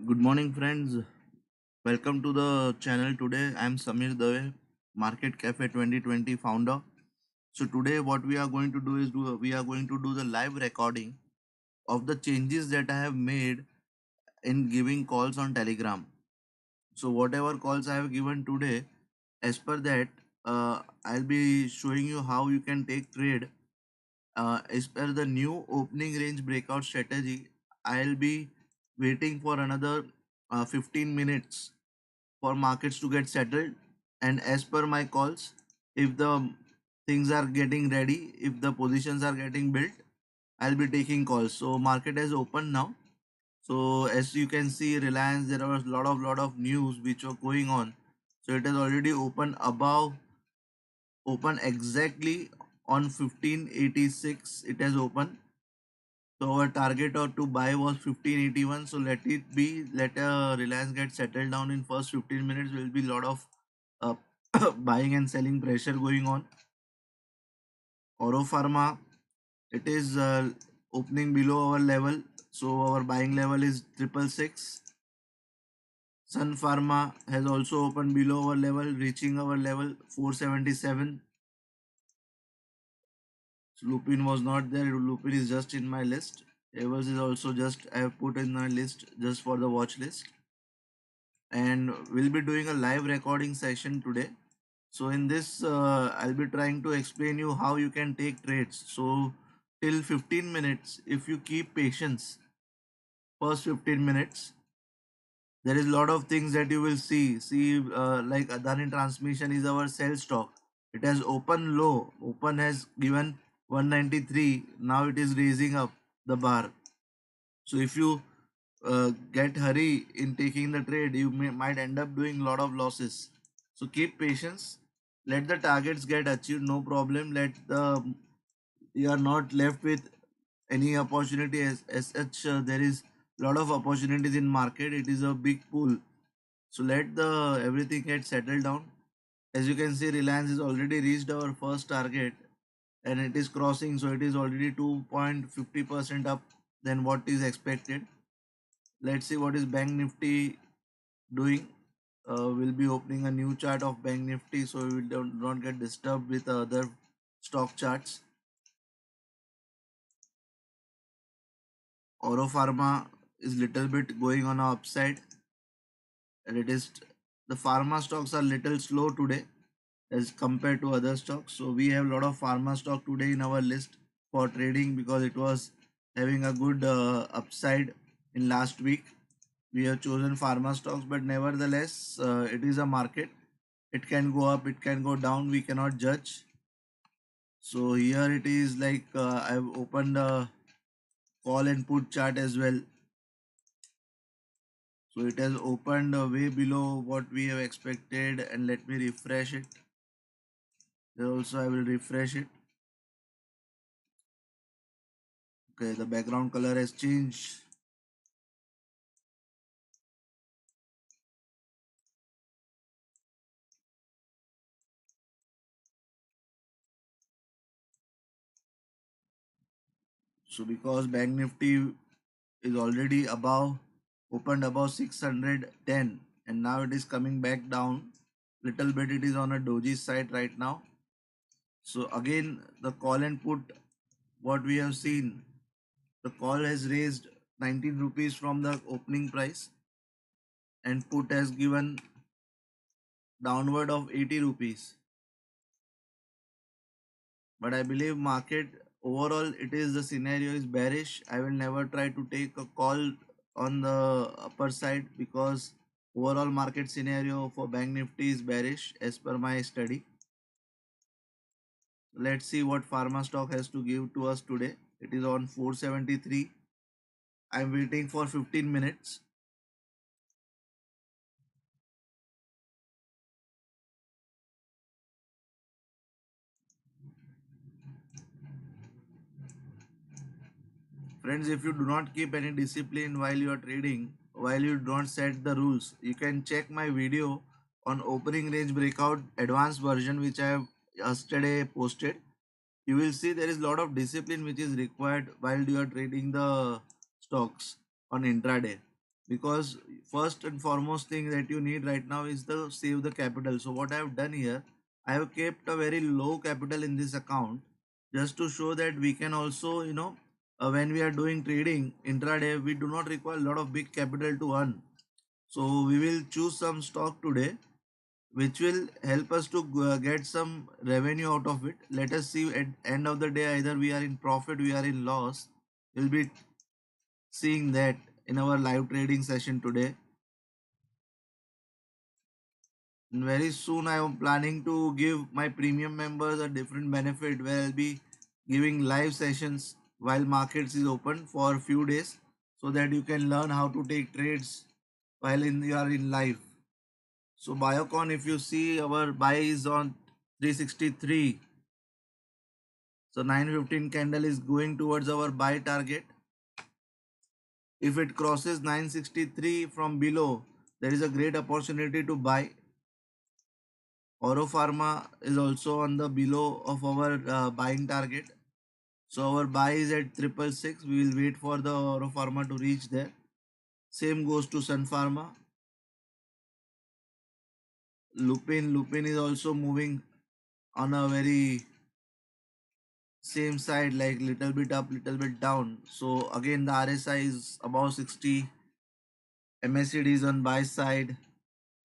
Good morning, friends. Welcome to the channel. Today, I am Samir Dave, Market Cafe 2020 founder. So today, what we are going to do is we are going to do the live recording of the changes that I have made in giving calls on Telegram. So whatever calls I have given today, as per that, I'll be showing you how you can take trade. As per the new opening range breakout strategy, I'll be waiting for another 15 minutes for markets to get settled, and as per my calls, if the things are getting ready, if the positions are getting built, I'll be taking calls. So market has opened now. So as you can see, Reliance, there was lot of news which were going on. So it has already opened above, open exactly on 1586 it has opened. So our target or to buy was 1581. So let it be. Let Reliance get settled down in first 15 minutes. Will be lot of uh, buying and selling pressure going on. Oro Pharma, it is opening below our level. So our buying level is 666. Sun Pharma has also opened below our level, reaching our level 477. So Lupin was not there. Lupin is just in my list. Evers is also just I have put in my list just for the watch list. And we'll be doing a live recording session today. So in this, I'll be trying to explain you how you can take trades. So till 15 minutes, if you keep patience, first 15 minutes, there is a lot of things that you will see. See, like Adani Transmission is our sell stock. It has open low. Open has given 193. Now it is raising up the bar. So if you get hurry in taking the trade, you might end up doing a lot of losses. So keep patience. Let the targets get achieved. No problem. Let the you are not left with any opportunity as such. There is a lot of opportunities in market. It is a big pool. So let the everything get settled down. As you can see, Reliance is already reached our first target and it is crossing. So it is already 2.50% up than what is expected. Let's see what is Bank Nifty doing. We'll be opening a new chart of Bank Nifty so we don't get disturbed with other stock charts. Oro Pharma is little bit going on a upside, and it is the pharma stocks are little slow today as compared to other stocks. So we have a lot of pharma stock today in our list for trading because it was having a good upside in last week. We have chosen pharma stocks, but nevertheless, it is a market. It can go up, it can go down. We cannot judge. So here it is like I've opened a call and put chart as well. So it has opened way below what we have expected, and let me refresh it. There also I will refresh it. Okay, the background color has changed. So because Bank Nifty is already above, opened above 610, and now it is coming back down little bit. It is on a doji side right now. So again, the call and put, what we have seen, the call has raised 19 rupees from the opening price, and put has given downward of 80 rupees. But I believe market overall, it is the scenario is bearish. I will never try to take a call on the upper side because overall market scenario for Bank Nifty is bearish as per my study. Let's see what pharma stock has to give to us today. It is on 473. I'm waiting for 15 minutes. Friends, if you do not keep any discipline while you are trading, while you don't set the rules, you can check my video on opening range breakout advanced version which I have yesterday posted. You will see there is a lot of discipline which is required while you are trading the stocks on intraday. because first and foremost thing that you need right now is the save the capital. So what I have done here, I have kept a very low capital in this account just to show that we can also, when we are doing trading intraday, we do not require a lot of big capital to earn. So we will choose some stock today which will help us to get some revenue out of it. Let us see at end of the day, either we are in profit, we are in loss. We'll be seeing that in our live trading session today. And very soon I am planning to give my premium members a different benefit where I'll be giving live sessions while markets is open for a few days so that you can learn how to take trades while you are in live. So Biocon, if you see, our buy is on 363. So 915 candle is going towards our buy target. If it crosses 963 from below, there is a great opportunity to buy. Oro Pharma is also on the below of our buying target. So our buy is at 666. We will wait for the Oro Pharma to reach there. Same goes to Sun Pharma. Lupin is also moving on a very same side, like little bit up, little bit down. So again, the RSI is above 60. MACD is on buy side.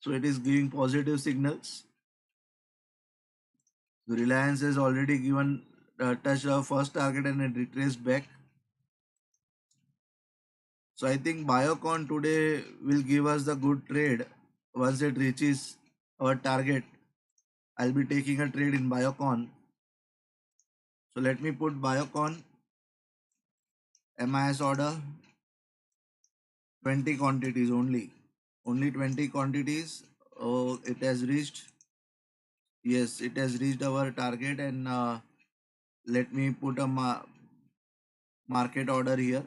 So it is giving positive signals. So Reliance has already given touched our first target and it retraced back. So I think Biocon today will give us the good trade once it reaches our target. I'll be taking a trade in Biocon. So let me put Biocon MIS order 20 quantities only. Only 20 quantities. Oh, it has reached. Yes, it has reached our target, and let me put a market order here.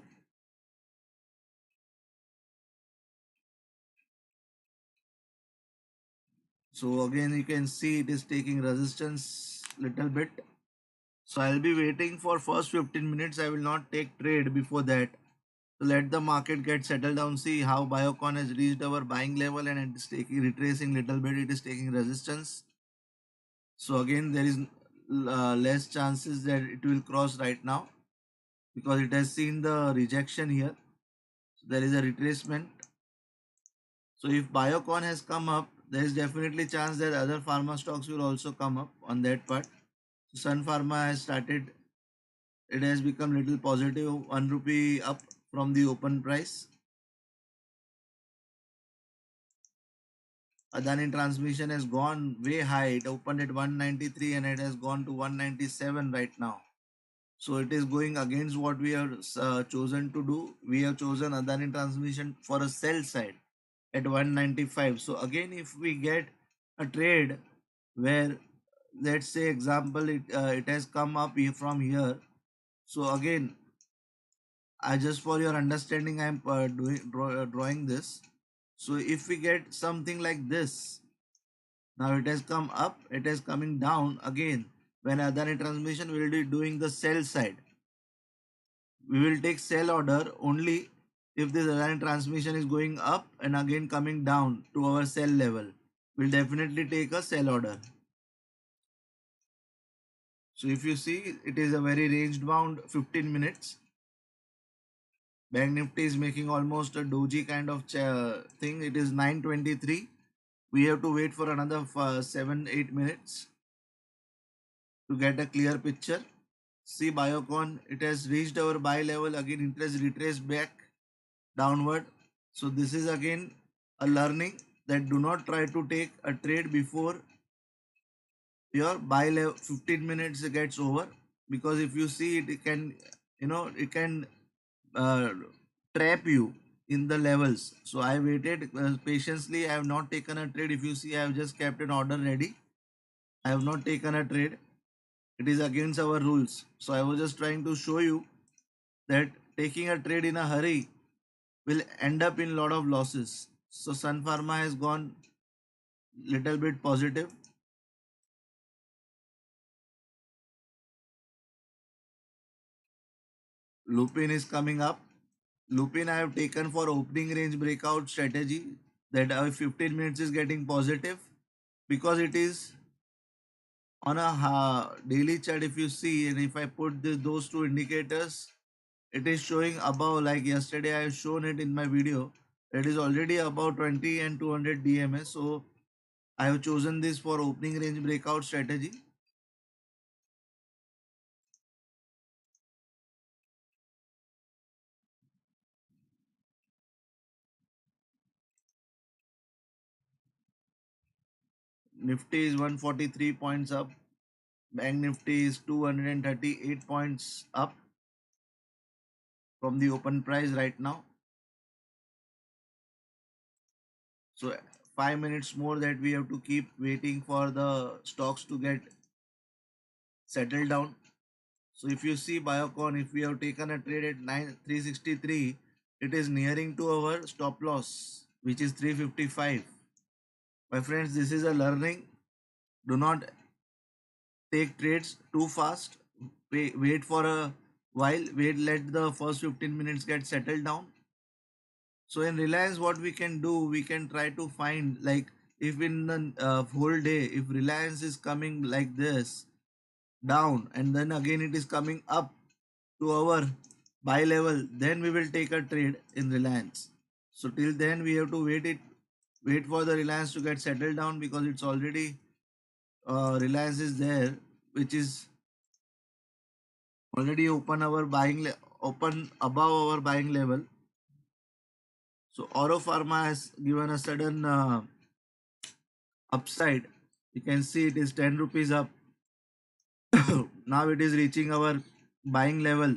So again, you can see it is taking resistance little bit. So I'll be waiting for first 15 minutes. I will not take trade before that. So let the market get settled down. See how Biocon has reached our buying level and it is taking retracing little bit. It is taking resistance. So again, there is less chances that it will cross right now because it has seen the rejection here. So there is a retracement. So if Biocon has come up, there is definitely chance that other pharma stocks will also come up on that part. So Sun Pharma has started, it has become little positive, 1 rupee up from the open price. Adani Transmission has gone way high. It opened at 193 and it has gone to 197 right now. So it is going against what we have chosen to do. We have chosen Adani Transmission for a sell side at 195. So again, if we get a trade where, let's say example, it has come up from here. So again, I just for your understanding, I'm drawing this. So if we get something like this, now it has come up, it is coming down again. When Adani Transmission will be doing the sell side, we will take sell order only if this Adani Transmission is going up and again coming down to our sell level. We'll definitely take a sell order. So if you see, it is a very range bound 15 minutes. Bank Nifty is making almost a doji kind of thing. It is 9:23. We have to wait for another 7-8 minutes to get a clear picture. See Biocon, it has reached our buy level again. It has retraced back downward. So this is again a learning that do not try to take a trade before your buy level 15 minutes gets over, because if you see it, it can, it can uh, trap you in the levels. So I waited patiently. I have not taken a trade. If you see, I have just kept an order ready. I have not taken a trade. It is against our rules. So I was just trying to show you that taking a trade in a hurry will end up in lot of losses. So Sun Pharma has gone little bit positive. Lupin is coming up. Lupin I have taken for opening range breakout strategy, that 15 minutes is getting positive because it is on a daily chart. If you see, and if I put those two indicators, it is showing above, like yesterday I have shown it in my video. It is already above 20 and 200 DMS. So I have chosen this for opening range breakout strategy. Nifty is 143 points up. Bank Nifty is 238 points up from the open price right now. So 5 minutes more that we have to keep waiting for the stocks to get settled down. So if you see Biocon, if we have taken a trade at 363, it is nearing to our stop loss, which is 355. My friends, this is a learning. Do not take trades too fast. Wait for a while. Wait, let the first 15 minutes get settled down. So in Reliance, what we can do, we can try to find, like, if in the whole day, if Reliance is coming like this down and then again it is coming up to our buy level, then we will take a trade in Reliance. So till then we have to wait for the Reliance to get settled down, because it's already Reliance is there, which is already open above our buying level. So Oro Pharma has given a sudden upside. You can see it is 10 rupees up. Now it is reaching our buying level.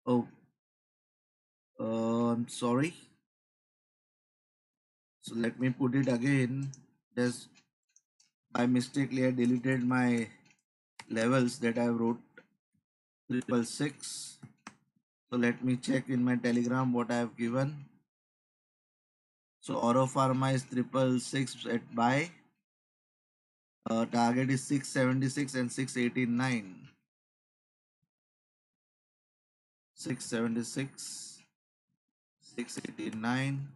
Oh, I'm sorry. So let me put it again. Just by mistakenly I deleted my levels that I wrote 666. So let me check in my Telegram what I have given. So Oro Pharma is 666 at buy. Target is 676 and 689. 676, 689.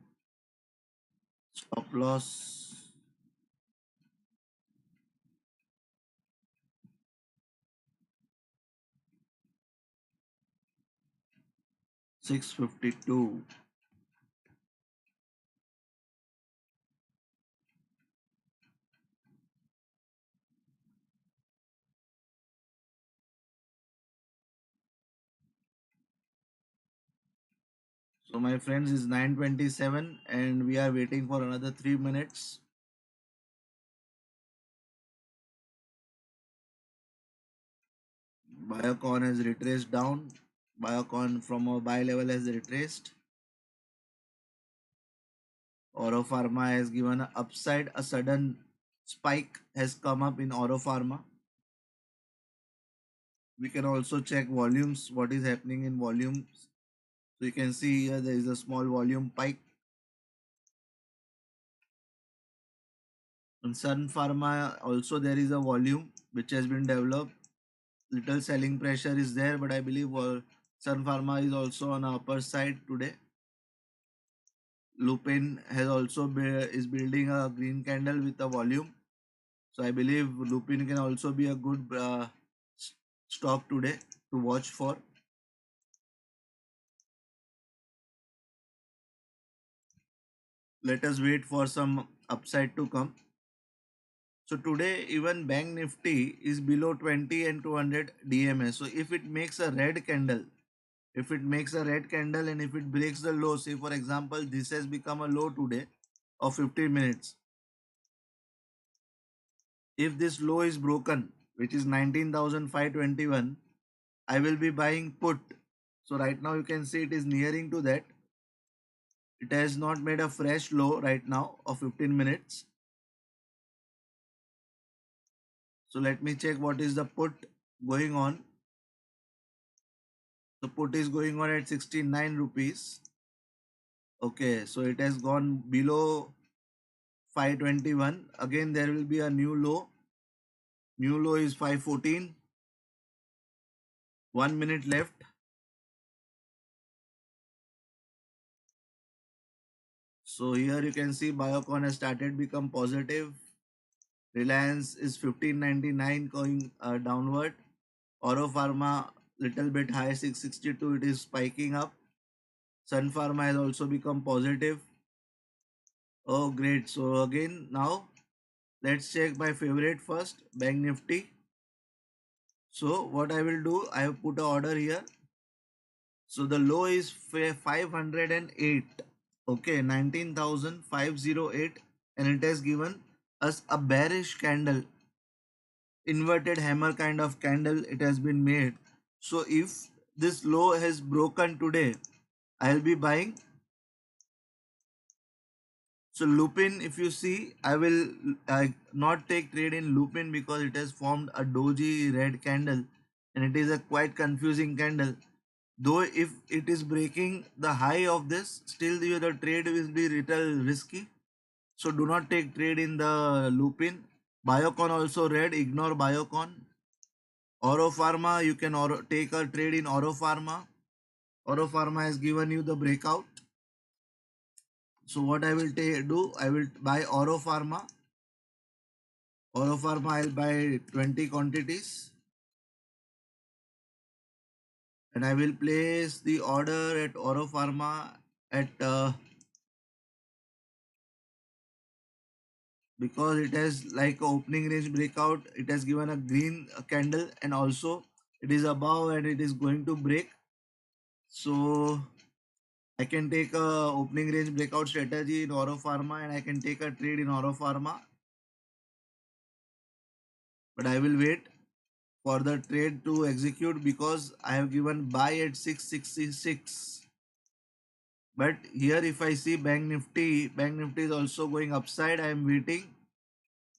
Stop loss 652. So my friends is 9:27 and we are waiting for another 3 minutes. Biocon has retraced down. Biocon from a buy level has retraced. Oro Pharma has given an upside. A sudden spike has come up in Oro Pharma. We can also check volumes, what is happening in volumes. So you can see here there is a small volume spike. In Sun Pharma also there is a volume which has been developed. Little selling pressure is there, but I believe Sun Pharma is also on the upper side today. Lupin has also is building a green candle with a volume. So I believe Lupin can also be a good stock today to watch for. Let us wait for some upside to come. So today even Bank Nifty is below 20 and 200 DMS. So if it makes a red candle, and if it breaks the low, say for example this has become a low today of 15 minutes. If this low is broken, which is 19,521, I will be buying put. So right now you can see it is nearing to that. It has not made a fresh low right now of 15 minutes. So let me check what is the put going on. The put is going on at 69 rupees. Okay, so it has gone below 521. Again, there will be a new low. New low is 514. 1 minute left. So here you can see Biocon has started become positive. Reliance is 1599 going downward. Oro Pharma little bit high 662, it is spiking up. Sun Pharma has also become positive. Oh great. So again now let's check my favorite first, Bank Nifty. So what I will do, I have put a order here. So the low is 508. Okay, 19,508, and it has given us a bearish candle, inverted hammer kind of candle it has been made. So if this low has broken today, I'll be buying. So Lupin, if you see, I will not take trade in Lupin because it has formed a doji red candle and it is a quite confusing candle. Though if it is breaking the high of this, still the trade will be little risky. So do not take trade in the Lupin. Biocon also red, ignore Biocon. Oro Pharma, you can take a trade in Oro Pharma. Oro Pharma has given you the breakout. So what I will do, I will buy Oro Pharma. Oro Pharma, I'll buy 20 quantities. And I will place the order at Oro Pharma at because it has like a opening range breakout, it has given a green candle and also it is above and it is going to break. So I can take a opening range breakout strategy in Oro Pharma and I can take a trade in Oro Pharma, but I will wait for the trade to execute because I have given buy at 666. But here if I see Bank Nifty is also going upside. I am waiting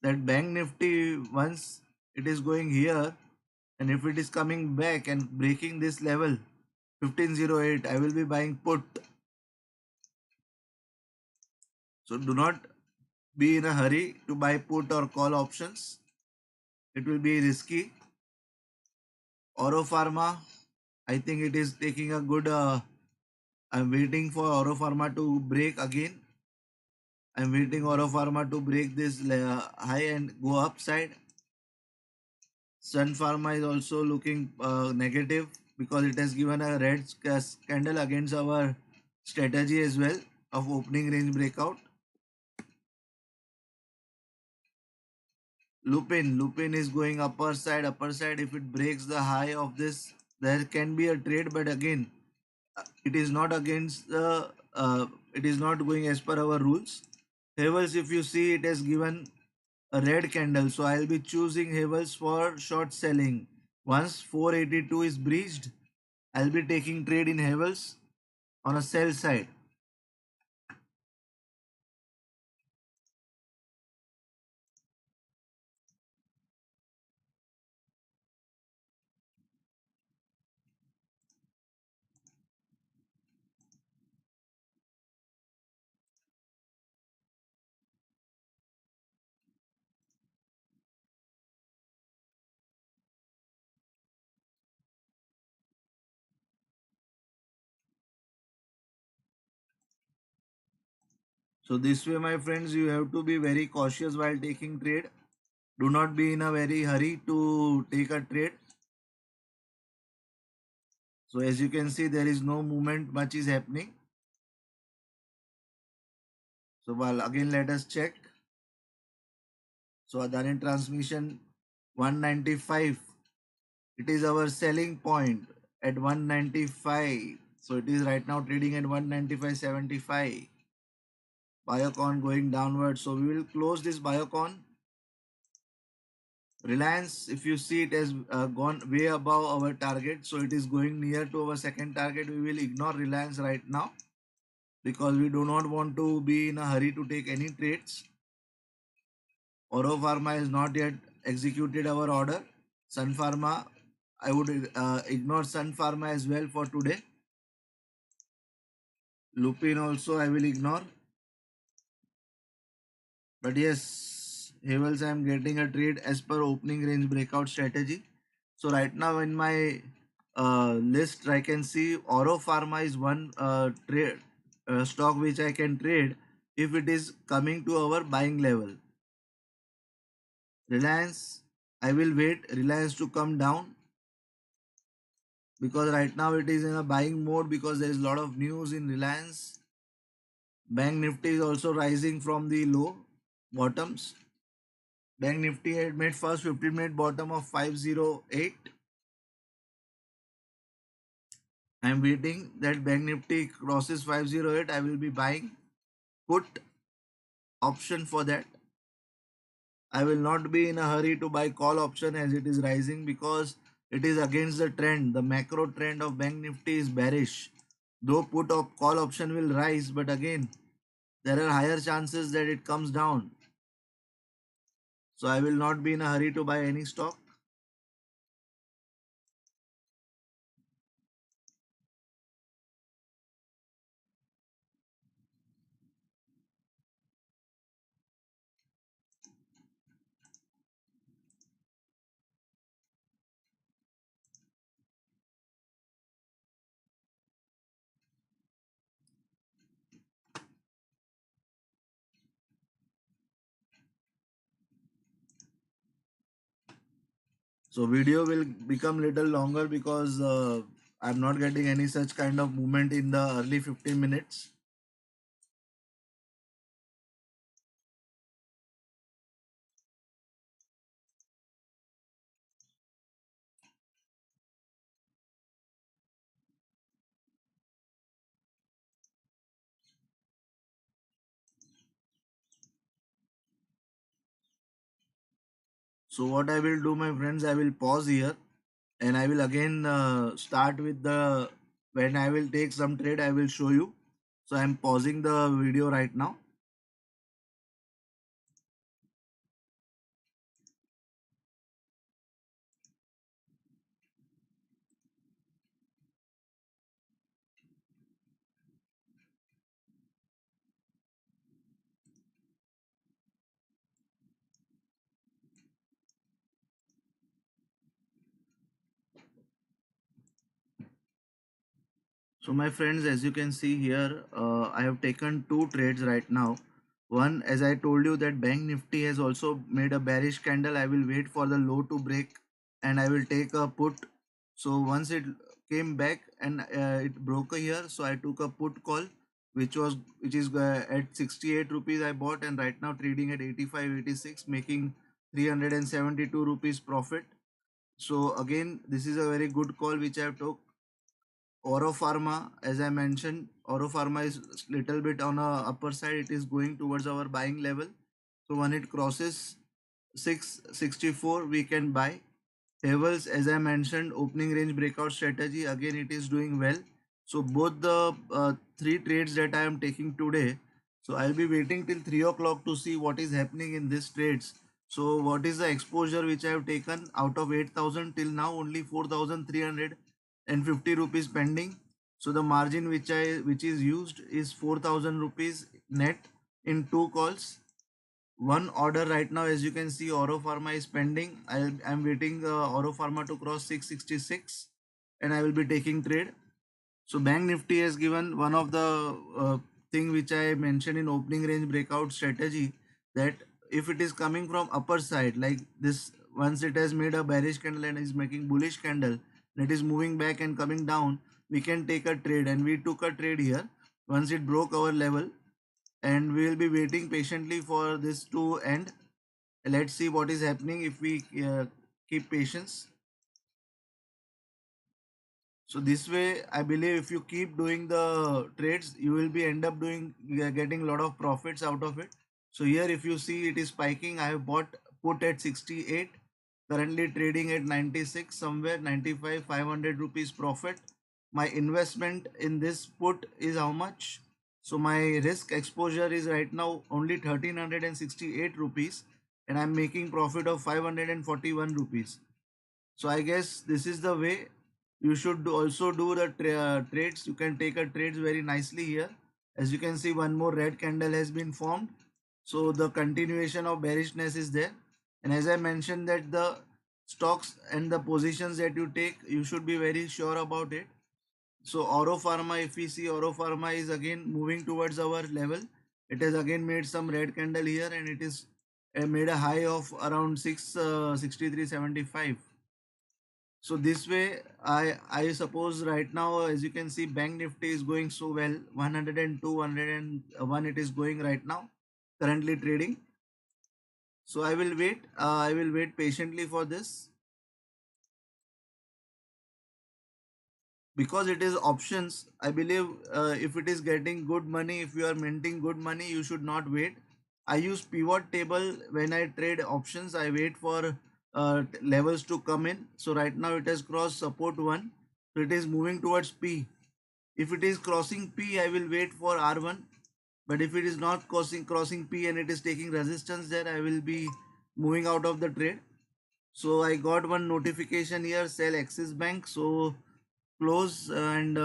that Bank Nifty, once it is going here and if it is coming back and breaking this level 1508, I will be buying put. So do not be in a hurry to buy put or call options. It will be risky. Oro Pharma, I think it is taking a good. I'm waiting for Oro Pharma to break again. I'm waiting Oro Pharma to break this high and go upside. Sun Pharma is also looking negative because it has given a red candle against our strategy as well of opening range breakout. Lupin is going upper side. If it breaks the high of this, there can be a trade, but again, it is not against the, it is not going as per our rules. Havels, if you see, it has given a red candle, so I'll be choosing Havels for short selling. Once 482 is breached, I'll be taking trade in Havels on a sell side. So this way, my friends, you have to be very cautious while taking trade. Do not be in a very hurry to take a trade. So as you can see, there is no movement much is happening. So well, again let us check. So Adani Transmission 195. It is our selling point at 195. So it is right now trading at 195.75. Biocon going downward. So we will close this Biocon. Reliance, if you see, it has gone way above our target. So it is going near to our second target. We will ignore Reliance right now because we do not want to be in a hurry to take any trades. Oro Pharma has not yet executed our order. Sun Pharma, I would ignore Sun Pharma as well for today. Lupin also I will ignore. But yes, Havels I am getting a trade as per opening range breakout strategy. So right now in my list I can see Oro Pharma is one trade stock which I can trade if it is coming to our buying level. Reliance, I will wait Reliance to come down, because right now it is in a buying mode because there is a lot of news in Reliance. Bank Nifty is also rising from the low bottoms. Bank Nifty had made first 15-minute bottom of 508. I am waiting that Bank Nifty crosses 508. I will be buying put option for that. I will not be in a hurry to buy call option as it is rising, because it is against the trend. The macro trend of Bank Nifty is bearish. Though put or call option will rise, but again, there are higher chances that it comes down. So I will not be in a hurry to buy any stock. So video will become little longer because I'm not getting any such kind of movement in the early 15 minutes. So what I will do, my friends, I will pause here and I will again start with the, when I will take some trade, I will show you. So I'm pausing the video right now. So my friends, as you can see here, I have taken two trades right now. One, as I told you, that Bank Nifty has also made a bearish candle. I will wait for the low to break and I will take a put. So once it came back and it broke here, so I took a put call, which is at 68 rupees I bought, and right now trading at 85.86, making 372 rupees profit. So again, this is a very good call which I have took. Oro Pharma, as I mentioned, Oro Pharma is little bit on a upper side. It is going towards our buying level. So when it crosses 664, we can buy. Havels, as I mentioned, opening range breakout strategy. Again, it is doing well. So both the three trades that I am taking today. So I'll be waiting till 3 o'clock to see what is happening in these trades. So what is the exposure which I have taken out of 8,000 till now? Only 4,350 rupees pending. So the margin which is used is 4,000 rupees net in two calls. One order right now, as you can see, Oro Pharma is pending. I'm waiting Oro Pharma to cross 666 and I will be taking trade. So Bank Nifty has given one of the thing which I mentioned in opening range breakout strategy, that if it is coming from upper side like this, once it has made a bearish candle and is making bullish candle, and it is moving back and coming down, we can take a trade, and we took a trade here once it broke our level, and we will be waiting patiently for this to end. Let's see what is happening if we keep patience. So this way, I believe if you keep doing the trades, you will be end up doing getting a lot of profits out of it. So here, if you see it is spiking, I have bought put at 68, currently trading at 96, somewhere 95, 500 rupees profit. My investment in this put is how much? So my risk exposure is right now only 1368 rupees, and I'm making profit of 541 rupees. So I guess this is the way you should also do the trades. You can take a trades very nicely here. As you can see, one more red candle has been formed. So the continuation of bearishness is there. And as I mentioned, that the stocks and the positions that you take, you should be very sure about it. So Oro Pharma, if we see, Oro Pharma is again moving towards our level. It has again made some red candle here, and it is made a high of around 663.75. So this way, I suppose right now, as you can see, Bank Nifty is going so well. 102, 101 it is going right now, currently trading. So I will wait. I will wait patiently for this, because it is options. I believe if it is getting good money, if you are minting good money, you should not wait. I use pivot table when I trade options. I wait for levels to come in. So right now it has crossed support 1. So it is moving towards P. If it is crossing P, I will wait for R1. But if it is not crossing P and it is taking resistance there, I will be moving out of the trade. So I got one notification here, sell Axis Bank. So close and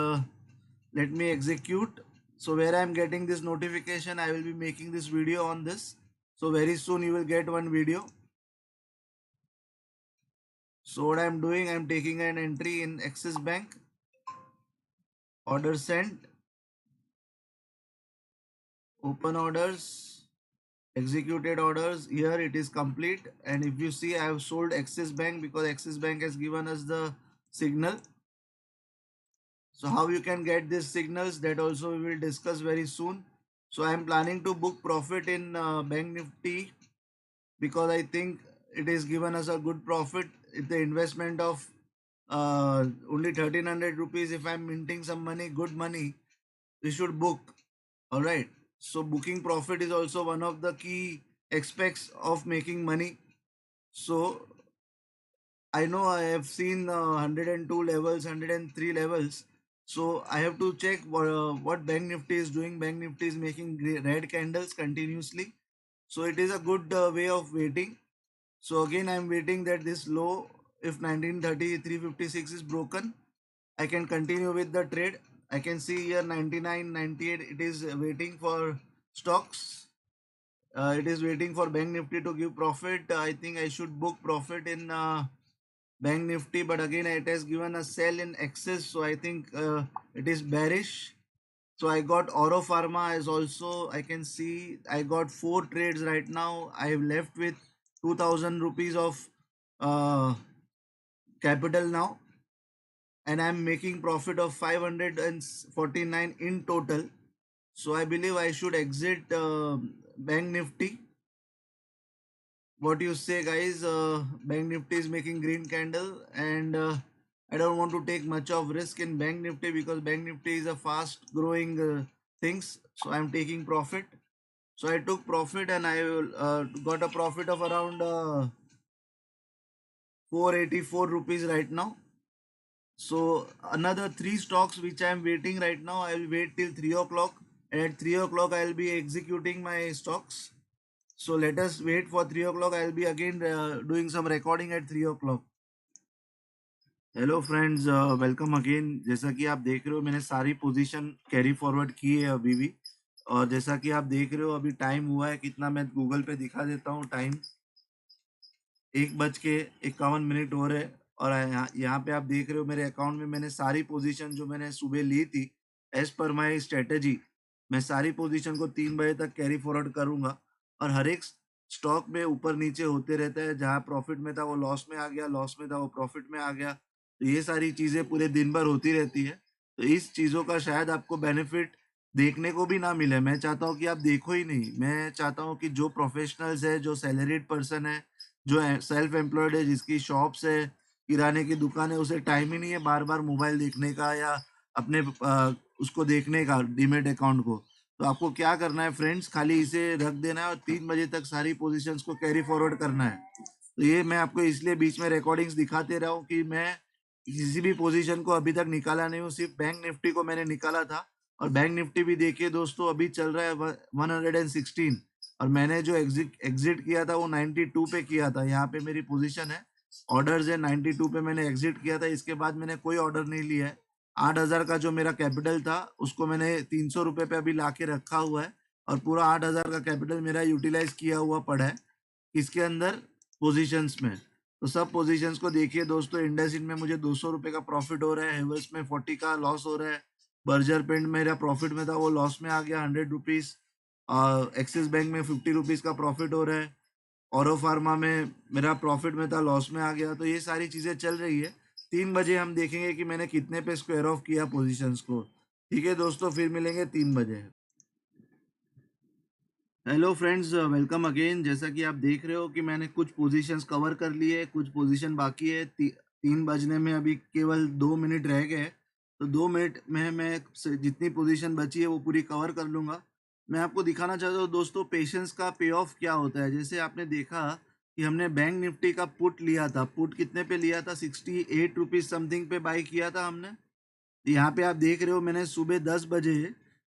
let me execute. So where I am getting this notification, I will be making this video on this. So very soon you will get one video. So what I am doing, I am taking an entry in Axis Bank. Order sent. Open orders. Executed orders. Here it is complete. And if you see, I have sold Axis Bank because Axis Bank has given us the signal. So how you can get these signals, that also we will discuss very soon. So I am planning to book profit in Bank Nifty because I think it is given us a good profit. If the investment of only 1300 rupees, if I'm minting some money, good money, we should book. All right. So booking profit is also one of the key aspects of making money. So I know I have seen 102 levels, 103 levels. So I have to check what Bank Nifty is doing. Bank Nifty is making red candles continuously. So it is a good way of waiting. So again, I am waiting that this low, if 1930 356 is broken, I can continue with the trade. I can see here 99, 98. It is waiting for stocks. It is waiting for Bank Nifty to give profit. I think I should book profit in Bank Nifty, but again it has given a sell in excess, so I think it is bearish. So I got Oro Pharma as also, I can see I got 4 trades right now. I have left with 2000 rupees of uh, capital now, and I'm making profit of 549 in total. So I believe I should exit Bank Nifty. What you say, guys? Bank Nifty is making green candle, and I don't want to take much of risk in Bank Nifty because Bank Nifty is a fast growing things. So I'm taking profit. So I took profit, and I got a profit of around 484 rupees right now. So another 3 stocks which I am waiting right now. I will wait till 3 o'clock, and at 3 o'clock I will be executing my stocks. So let us wait for 3 o'clock. I will be again doing some recording at 3 o'clock. Hello friends, welcome again. जैसा कि आप देख रहे हो, मैंने सारी position carry forward की है अभी भी। और जैसा कि आप देख रहे हो, अभी टाइम हुआ है कितना, मैं गूगल पे दिखा देता हूँ टाइम। 1:51 हो रहे हैं। और यहाँ पे आप देख रहे हो मेरे अकाउंट में मैंने सारी पोजीशन जो मैंने सुबह ली थी, एज पर माई स्ट्रेटेजी, मैं सारी पोजीशन को 3 बजे तक कैरी फॉरवर्ड करूंगा। और हर एक स्टॉक में ऊपर नीचे होते रहता है, जहाँ प्रॉफिट में था वो लॉस में आ गया, लॉस में था वो प्रॉफिट में आ गया। तो ये सारी चीजें पूरे दिन भर होती रहती है। तो इस चीजों का शायद आपको बेनिफिट देखने को भी ना मिले। मैं चाहता हूँ कि आप देखो ही नहीं। मैं चाहता हूँ कि जो प्रोफेशनल्स है, जो सैलरीड पर्सन है, जो सेल्फ एम्प्लॉयड है, जिसकी शॉप्स है, किराने की दुकान है, उसे टाइम ही नहीं है बार बार मोबाइल देखने का या अपने उसको देखने का डीमेट अकाउंट को। तो आपको क्या करना है फ्रेंड्स, खाली इसे रख देना है और 3 बजे तक सारी पोजीशंस को कैरी फॉरवर्ड करना है। तो ये मैं आपको इसलिए बीच में रिकॉर्डिंग्स दिखाते रहा हूँ कि मैं किसी भी पोजीशन को अभी तक निकाला नहीं हूँ। सिर्फ बैंक निफ्टी को मैंने निकाला था। और बैंक निफ्टी भी देखिए दोस्तों, अभी चल रहा है 116, और मैंने जो एग्जिट किया था वो 92 पे किया था। यहाँ पे मेरी पोजीशन है, ऑर्डर्स है 92 पे मैंने एग्जिट किया था। इसके बाद मैंने कोई ऑर्डर नहीं लिया है। 8000 का जो मेरा कैपिटल था उसको मैंने 300 रुपए पे अभी लाके रखा हुआ है, और पूरा 8000 का कैपिटल मेरा यूटिलाइज किया हुआ पड़ा है इसके अंदर पोजीशंस में। तो सब पोजीशंस को देखिए दोस्तों। इंडसइंड में मुझे 200 रुपए का प्रॉफिट हो रहा है, हेवल्स में 40 का लॉस हो रहा है, बर्जर पेंट मेरा प्रॉफिट में था वो लॉस में आ गया 100 रुपीज। एक्सिस बैंक में 50 रुपीज़ का प्रॉफिट हो रहा है, औरो फार्मा में मेरा प्रॉफिट में था, लॉस में आ गया। तो ये सारी चीज़ें चल रही है। 3 बजे हम देखेंगे कि मैंने कितने पे स्क्वायर ऑफ किया पोजीशंस को। ठीक है दोस्तों, फिर मिलेंगे 3 बजे। Hello friends, welcome again. जैसा कि आप देख रहे हो कि मैंने कुछ पोजीशंस कवर कर लिए, कुछ पोजीशन बाकी है। 3 बजने में अभी केवल 2 मिनट रह गए हैं। तो 2 मिनट में मैं जितनी पोजीशन बची है वो पूरी कवर कर लूँगा। मैं आपको दिखाना चाहता हूँ दोस्तों, पेशेंस का पे ऑफ क्या होता है। जैसे आपने देखा कि हमने बैंक निफ्टी का पुट लिया था। पुट कितने पे लिया था? 68 रुपीज़ समथिंग पे बाई किया था हमने। यहाँ पे आप देख रहे हो, मैंने सुबह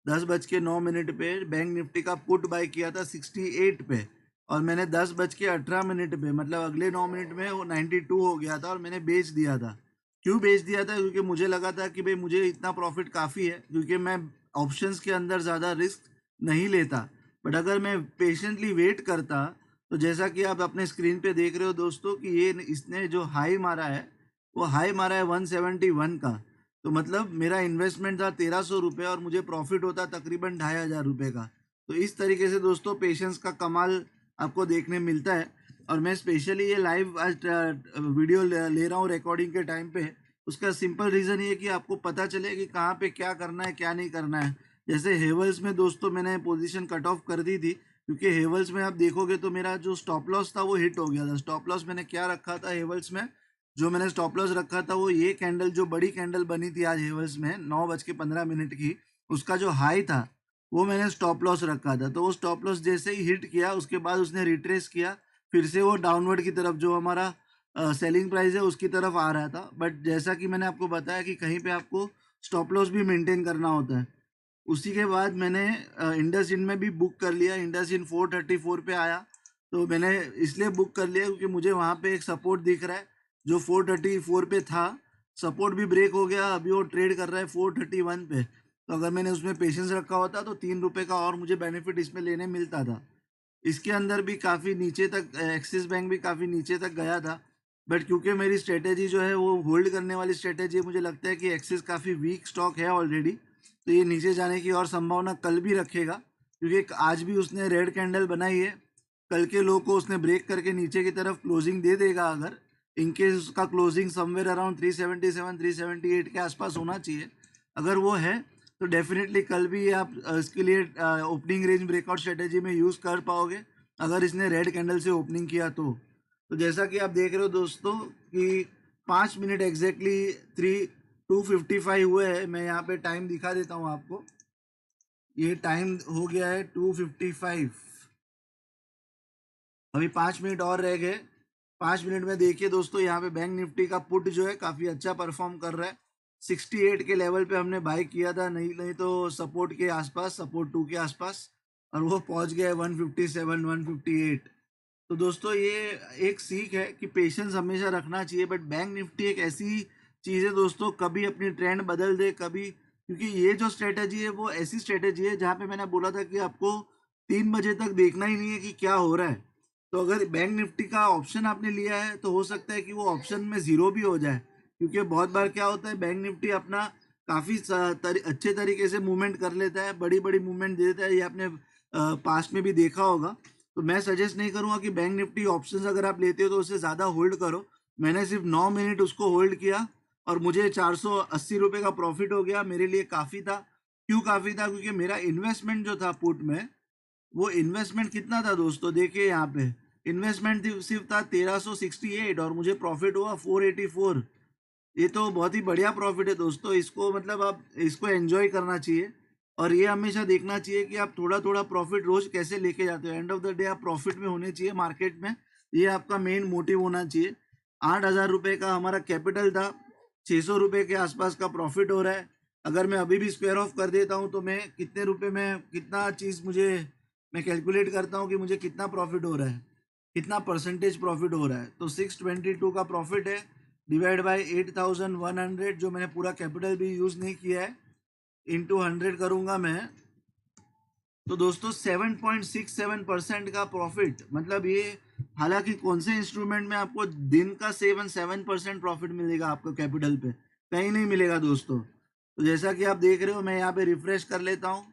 10 बज के 9 मिनट पे बैंक निफ्टी का पुट बाय किया था 68 पे, और मैंने 10 बज के 18 मिनट पे, मतलब अगले 9 मिनट में वो 92 हो गया था और मैंने बेच दिया था। क्यों बेच दिया था? क्योंकि मुझे लगा था कि भाई मुझे इतना प्रॉफिट काफ़ी है, क्योंकि मैं ऑप्शंस के अंदर ज़्यादा रिस्क नहीं लेता। बट अगर मैं पेशेंटली वेट करता, तो जैसा कि आप अपने स्क्रीन पे देख रहे हो दोस्तों कि ये इसने जो हाई मारा है, वो हाई मारा है 171 का। तो मतलब मेरा इन्वेस्टमेंट था 1300 रुपये और मुझे प्रॉफिट होता तकरीबन 2500 रुपये का। तो इस तरीके से दोस्तों पेशेंस का कमाल आपको देखने मिलता है। और मैं स्पेशली ये लाइव आज वीडियो ले रहा हूँ रिकॉर्डिंग के टाइम पे। उसका सिंपल रीज़न ये कि आपको पता चले कि कहाँ पे क्या करना है, क्या नहीं करना है। जैसे हेवल्स में दोस्तों मैंने पोजीशन कट ऑफ कर दी थी, क्योंकि हेवल्स में आप देखोगे तो मेरा जो स्टॉप लॉस था वो हिट हो गया था। स्टॉप लॉस मैंने क्या रखा था हेवल्स में? जो मैंने स्टॉप लॉस रखा था वो ये कैंडल, जो बड़ी कैंडल बनी थी आज हेवल्स में 9:15 की, उसका जो हाई था वो मैंने स्टॉप लॉस रखा था। तो वो स्टॉप लॉस जैसे ही हिट किया, उसके बाद उसने रिट्रेस किया, फिर से वो डाउनवर्ड की तरफ, जो हमारा सेलिंग प्राइस है उसकी तरफ आ रहा था। बट जैसा कि मैंने आपको बताया कि कहीं पे आपको स्टॉप लॉस भी मेंटेन करना होता है। उसी के बाद मैंने इंडस इंड में भी बुक कर लिया। इंडस इंड 434 पे आया, तो मैंने इसलिए बुक कर लिया क्योंकि मुझे वहाँ पे एक सपोर्ट दिख रहा है जो 434 पे था। सपोर्ट भी ब्रेक हो गया, अभी वो ट्रेड कर रहा है 431 पे। तो अगर मैंने उसमें पेशेंस रखा होता तो 3 रुपये का और मुझे बेनिफिट इसमें लेने मिलता था। इसके अंदर भी काफ़ी नीचे तक, एक्सिस बैंक भी काफ़ी नीचे तक गया था। बट क्योंकि मेरी स्ट्रेटेजी जो है वो होल्ड करने वाली स्ट्रेटेजी है, मुझे लगता है कि एक्सिस काफ़ी वीक स्टॉक है ऑलरेडी। तो ये नीचे जाने की और संभावना कल भी रखेगा, क्योंकि आज भी उसने रेड कैंडल बनाई है। कल के लो को उसने ब्रेक करके नीचे की तरफ क्लोजिंग दे देगा। अगर इनकेस उसका क्लोजिंग समवेयर अराउंड 377 378 के आसपास होना चाहिए, अगर वो है तो डेफिनेटली कल भी आप इसके लिए ओपनिंग रेंज ब्रेकआउट स्ट्रेटेजी में यूज़ कर पाओगे, अगर इसने रेड कैंडल से ओपनिंग किया तो जैसा कि आप देख रहे हो दोस्तों कि 5 मिनट एग्जैक्टली 2:55 हुए हैं। मैं यहाँ पे टाइम दिखा देता हूँ आपको। ये टाइम हो गया है 2:55। अभी 5 मिनट और रह गए। 5 मिनट में देखिए दोस्तों, यहाँ पे बैंक निफ्टी का पुट जो है काफ़ी अच्छा परफॉर्म कर रहा है। 68 के लेवल पे हमने बाई किया था, नहीं नहीं तो सपोर्ट के आसपास, सपोर्ट 2 के आसपास, और वो पहुंच गया है 157 158। तो दोस्तों ये एक सीख है कि पेशेंस हमेशा रखना चाहिए। बट बैंक निफ्टी एक ऐसी चीज़ है दोस्तों, कभी अपनी ट्रेंड बदल दे कभी, क्योंकि ये जो स्ट्रेटेजी है वो ऐसी स्ट्रेटेजी है जहाँ पे मैंने बोला था कि आपको 3 बजे तक देखना ही नहीं है कि क्या हो रहा है। तो अगर बैंक निफ्टी का ऑप्शन आपने लिया है तो हो सकता है कि वो ऑप्शन में ज़ीरो भी हो जाए, क्योंकि बहुत बार क्या होता है, बैंक निफ्टी अपना काफ़ी अच्छे तरीके से मूवमेंट कर लेता है, बड़ी बड़ी मूवमेंट दे देता है। ये आपने पास्ट में भी देखा होगा। तो मैं सजेस्ट नहीं करूंगा कि बैंक निफ्टी ऑप्शंस अगर आप लेते हो तो उसे ज़्यादा होल्ड करो। मैंने सिर्फ 9 मिनट उसको होल्ड किया और मुझे 480 रुपये का प्रॉफिट हो गया। मेरे लिए काफ़ी था। क्यों काफ़ी था? क्योंकि मेरा इन्वेस्टमेंट जो था पुट में, वो इन्वेस्टमेंट कितना था दोस्तों, देखिए यहाँ पे इन्वेस्टमेंट सिर्फ था 1368 और मुझे प्रॉफिट हुआ 484। ये तो बहुत ही बढ़िया प्रॉफिट है दोस्तों। इसको मतलब आप इसको एंजॉय करना चाहिए, और ये हमेशा देखना चाहिए कि आप थोड़ा थोड़ा प्रॉफिट रोज कैसे लेके जाते हो। एंड ऑफ द डे आप प्रॉफिट में होने चाहिए मार्केट में, ये आपका मेन मोटिव होना चाहिए। 8,000 रुपये का हमारा कैपिटल था, 600 रुपये के आसपास का प्रॉफिट हो रहा है। अगर मैं अभी भी स्क्वायर ऑफ कर देता हूँ तो मैं कितने रुपए में, कितना चीज़ मुझे, मैं कैलकुलेट करता हूँ कि मुझे कितना प्रॉफिट हो रहा है, कितना परसेंटेज प्रॉफिट हो रहा है। तो 622 का प्रॉफिट है, डिवाइड बाय 8,100, जो मैंने पूरा कैपिटल भी यूज़ नहीं किया है, इंटू 100 करूँगा मैं, तो दोस्तों 7.67% का प्रॉफिट। मतलब ये, हालांकि कौन से इंस्ट्रूमेंट में आपको दिन का 7% प्रॉफिट मिलेगा आपको कैपिटल पे, कहीं नहीं मिलेगा दोस्तों। तो जैसा कि आप देख रहे हो, मैं यहाँ पे रिफ्रेश कर लेता हूँ।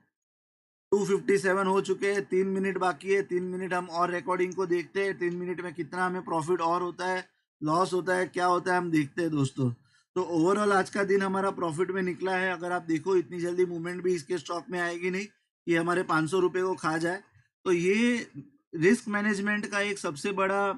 257 हो चुके हैं, 3 मिनट बाकी है। 3 मिनट हम और रिकॉर्डिंग को देखते हैं। 3 मिनट में कितना हमें प्रॉफिट और होता है, लॉस होता है, क्या होता है, हम देखते हैं दोस्तों। तो ओवरऑल आज का दिन हमारा प्रॉफिट में निकला है। अगर आप देखो, इतनी जल्दी मूवमेंट भी इसके स्टॉक में आएगी नहीं कि हमारे 500 रुपये को खा जाए। तो ये रिस्क मैनेजमेंट का एक सबसे बड़ा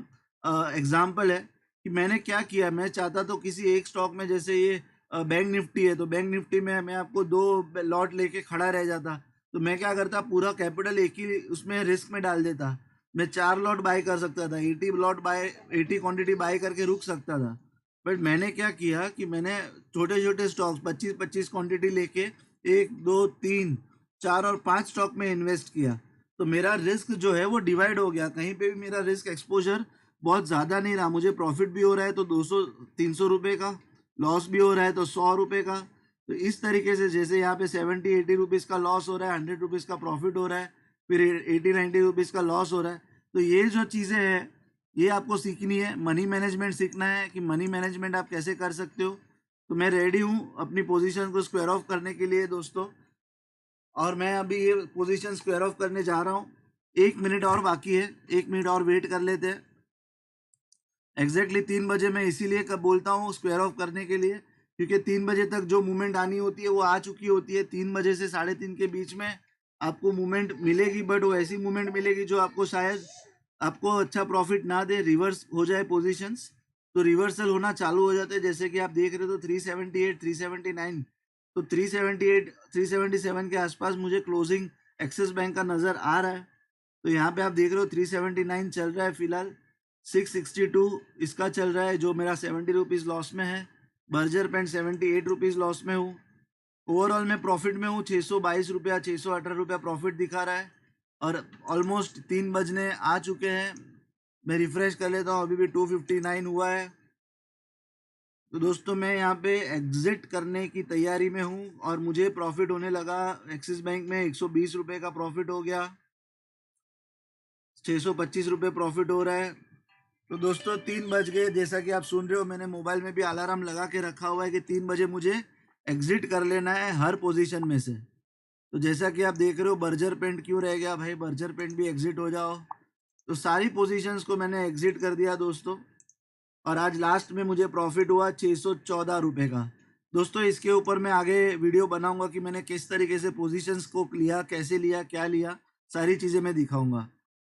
एग्जाम्पल है कि मैंने क्या किया। मैं चाहता तो किसी एक स्टॉक में, जैसे ये बैंक निफ्टी है, तो बैंक निफ्टी में मैं आपको 2 लॉट लेके खड़ा रह जाता। तो मैं क्या करता, पूरा कैपिटल एक ही उसमें रिस्क में डाल देता। मैं 4 लॉट बाय कर सकता था, 80 क्वांटिटी बाय करके रुक सकता था। बट मैंने क्या किया कि मैंने छोटे छोटे स्टॉक्स 25-25 क्वांटिटी लेके 1, 2, 3, 4 और 5 स्टॉक में इन्वेस्ट किया। तो मेरा रिस्क जो है वो डिवाइड हो गया। कहीं पे भी मेरा रिस्क एक्सपोजर बहुत ज़्यादा नहीं रहा। मुझे प्रॉफिट भी हो रहा है तो 200-300 रुपये का, लॉस भी हो रहा है तो 100 रुपये का। तो इस तरीके से, जैसे यहाँ पे 70-80 रुपीज़ का लॉस हो रहा है, 100 रुपीज़ का प्रॉफिट हो रहा है, फिर 80-90 रुपीज़ का लॉस हो रहा है। तो ये जो चीज़ें हैं, ये आपको सीखनी है। मनी मैनेजमेंट सीखना है कि मनी मैनेजमेंट आप कैसे कर सकते हो। तो मैं रेडी हूँ अपनी पोजीशन को स्क्वायर ऑफ करने के लिए दोस्तों, और मैं अभी ये पोजीशन स्क्वायर ऑफ करने जा रहा हूँ। 1 मिनट और बाकी है, 1 मिनट और वेट कर लेते हैं। एग्जैक्टली 3 बजे मैं इसीलिए कब बोलता हूँ स्क्वायर ऑफ करने के लिए, क्योंकि 3 बजे तक जो मूवमेंट आनी होती है वो आ चुकी होती है। 3 बजे से 3:30 के बीच में आपको मूवमेंट मिलेगी, बट वो ऐसी मूवमेंट मिलेगी जो आपको शायद आपको अच्छा प्रॉफिट ना दे, रिवर्स हो जाए पोजीशंस। तो रिवर्सल होना चालू हो जाते हैं, जैसे कि आप देख रहे हो। तो 378, 379, तो 378, 377 के आसपास मुझे क्लोजिंग एक्सिस बैंक का नज़र आ रहा है। तो यहाँ पे आप देख रहे हो 379 चल रहा है फिलहाल। 662 इसका चल रहा है, जो मेरा 70 रुपीज़ लॉस में है। बर्जर पेंट 78 रुपीज़ लॉस में हूँ। ओवरऑल मैं प्रॉफिट में हूँ, 622 रुपया, 618 रुपया प्रॉफिट दिखा रहा है। और ऑलमोस्ट 3 बजने आ चुके हैं। मैं रिफ्रेश कर लेता हूँ, अभी भी 259 हुआ है। तो दोस्तों मैं यहाँ पे एग्जिट करने की तैयारी में हूँ और मुझे प्रॉफिट होने लगा। एक्सिस बैंक में 120 रुपये का प्रॉफिट हो गया, 625 रुपये प्रॉफिट हो रहा है। तो दोस्तों 3 बज गए, जैसा कि आप सुन रहे हो। मैंने मोबाइल में भी अलार्म लगा के रखा हुआ है कि 3 बजे मुझे एग्जिट कर लेना है हर पोजीशन में से। तो जैसा कि आप देख रहे हो, बर्जर पेंट क्यों रह गया भाई, बर्जर पेंट भी एग्जिट हो जाओ। तो सारी पोजीशंस को मैंने एग्जिट कर दिया दोस्तों। और आज लास्ट में मुझे प्रॉफिट हुआ 614 रुपये का। दोस्तों इसके ऊपर मैं आगे वीडियो बनाऊंगा कि मैंने किस तरीके से पोजीशंस को लिया, कैसे लिया, क्या लिया, सारी चीज़ें मैं दिखाऊंगा।